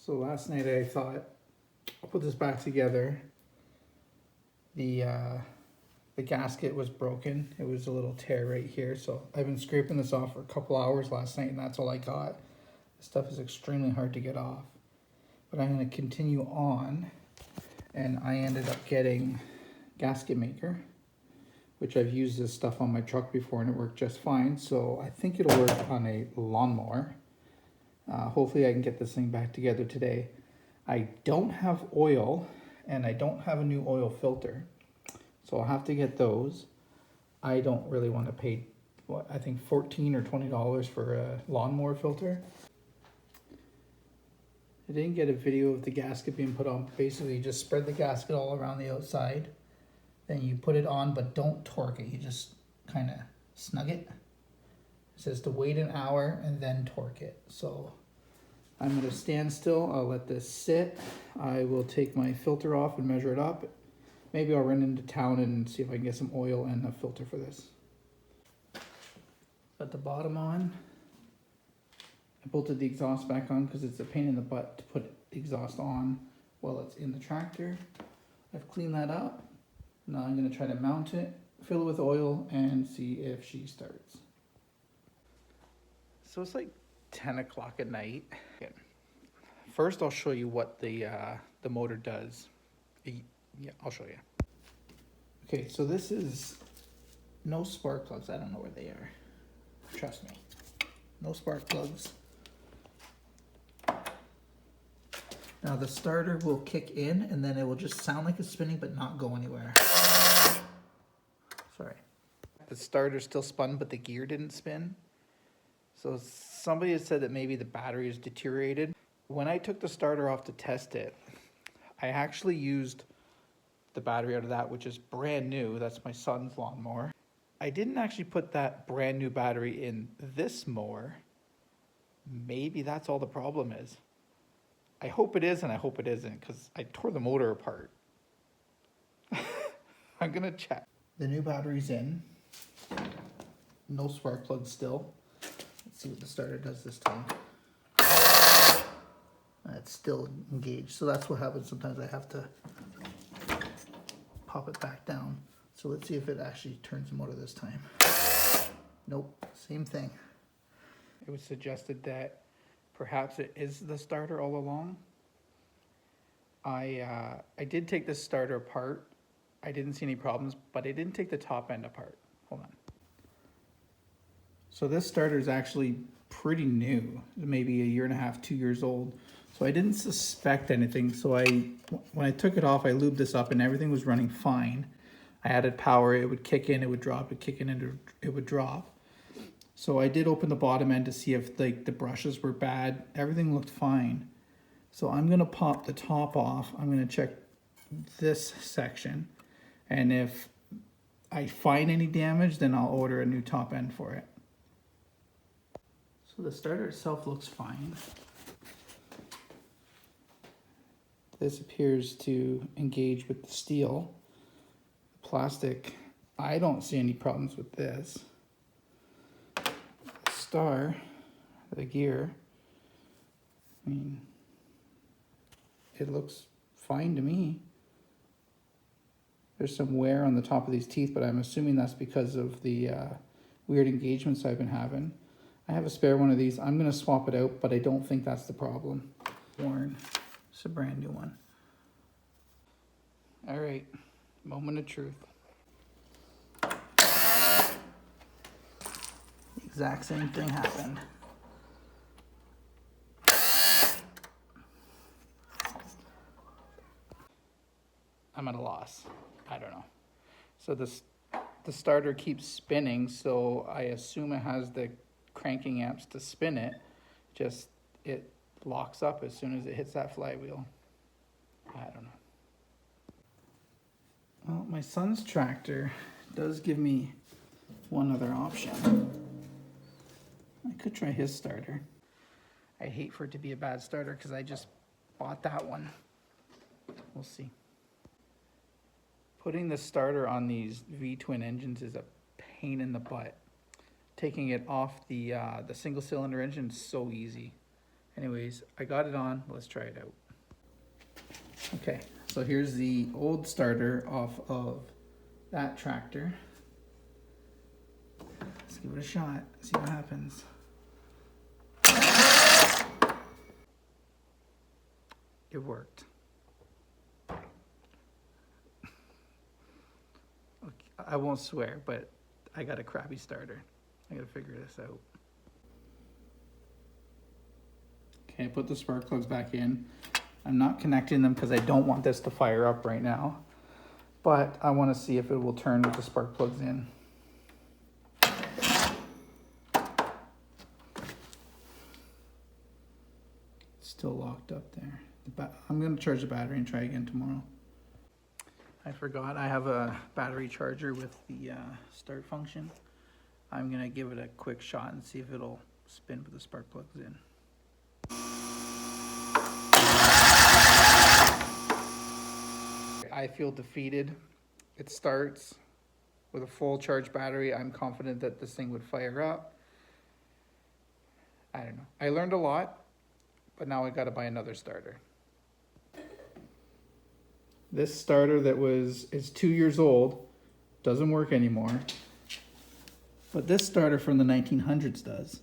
So last night I thought I'll put this back together. The gasket was broken. It was a little tear right here. So I've been scraping this off for a couple hours last night and that's all I got. This stuff is extremely hard to get off. But I'm going to continue on, and I ended up getting gasket maker, which I've used this stuff on my truck before and it worked just fine. So I think it'll work on a lawnmower. Hopefully I can get this thing back together today. I don't have oil and I don't have a new oil filter. So I'll have to get those. I don't really want to pay, what, I think $14 or $20 for a lawnmower filter. I didn't get a video of the gasket being put on. Basically, you just spread the gasket all around the outside. Then you put it on, but don't torque it. You just kind of snug it. It says to wait an hour and then torque it. So I'm going to stand still. I'll let this sit. I will take my filter off and measure it up. Maybe I'll run into town and see if I can get some oil and a filter for this. Put the bottom on. I bolted the exhaust back on because it's a pain in the butt to put the exhaust on while it's in the tractor. I've cleaned that up. Now I'm going to try to mount it, fill it with oil, and see if she starts. So it's like 10 o'clock at night. First I'll show you what the motor does. Yeah, I'll show you. Okay, so this is no spark plugs. I don't know where they are. Trust me. No spark plugs. Now the starter will kick in and then it will just sound like it's spinning but not go anywhere. Sorry. The starter still spun but the gear didn't spin. So somebody had said that maybe the battery is deteriorated. When I took the starter off to test it, I actually used the battery out of that, which is brand new. That's my son's lawnmower. I didn't actually put that brand new battery in this mower. Maybe that's all the problem is. I hope it is and I hope it isn't because I tore the motor apart. I'm gonna check. The new battery's in. No spark plug still. Let's see what the starter does this time. It's still engaged. So that's what happens. Sometimes I have to pop it back down. So let's see if it actually turns the motor this time. Nope, same thing. It was suggested that perhaps it is the starter all along. I did take this starter apart. I didn't see any problems, but I didn't take the top end apart. Hold on. So this starter is actually pretty new, maybe a year and a half, 2 years old. So I didn't suspect anything. So when I took it off, I lubed this up and everything was running fine. I added power, it would kick in, it would drop, it kick in, and it would drop. So I did open the bottom end to see if like the brushes were bad. Everything looked fine. So I'm gonna pop the top off. I'm gonna check this section. And if I find any damage, then I'll order a new top end for it. So the starter itself looks fine. This appears to engage with the steel. The plastic, I don't see any problems with this. The gear, I mean, it looks fine to me. There's some wear on the top of these teeth, but I'm assuming that's because of the weird engagements I've been having. I have a spare one of these. I'm going to swap it out, but I don't think that's the problem. Worn. It's a brand new one. All right, moment of truth. Exact same thing happened. I'm at a loss. I don't know. So the starter keeps spinning, so I assume it has the cranking amps to spin it. Just it locks up as soon as it hits that flywheel. I don't know. Well, my son's tractor does give me one other option. I could try his starter. I hate for it to be a bad starter because I just bought that one. We'll see. Putting the starter on these V-twin engines is a pain in the butt. Taking it off the single cylinder engine is so easy. Anyways, I got it on. Let's try it out. Okay, so here's the old starter off of that tractor. Let's give it a shot, see what happens. It worked. I won't swear, but I got a crappy starter. I gotta figure this out. Okay, I put the spark plugs back in. I'm not connecting them because I don't want this to fire up right now, but I want to see if it will turn with the spark plugs in. It's still locked up there. I'm going to charge the battery and try again tomorrow. I forgot I have a battery charger with the start function. I'm going to give it a quick shot and see if it'll spin with the spark plugs in. I feel defeated. It starts with a full charge battery. I'm confident that this thing would fire up. I don't know. I learned a lot, but now I got to buy another starter. This starter that is 2 years old doesn't work anymore, but this starter from the 1900s does.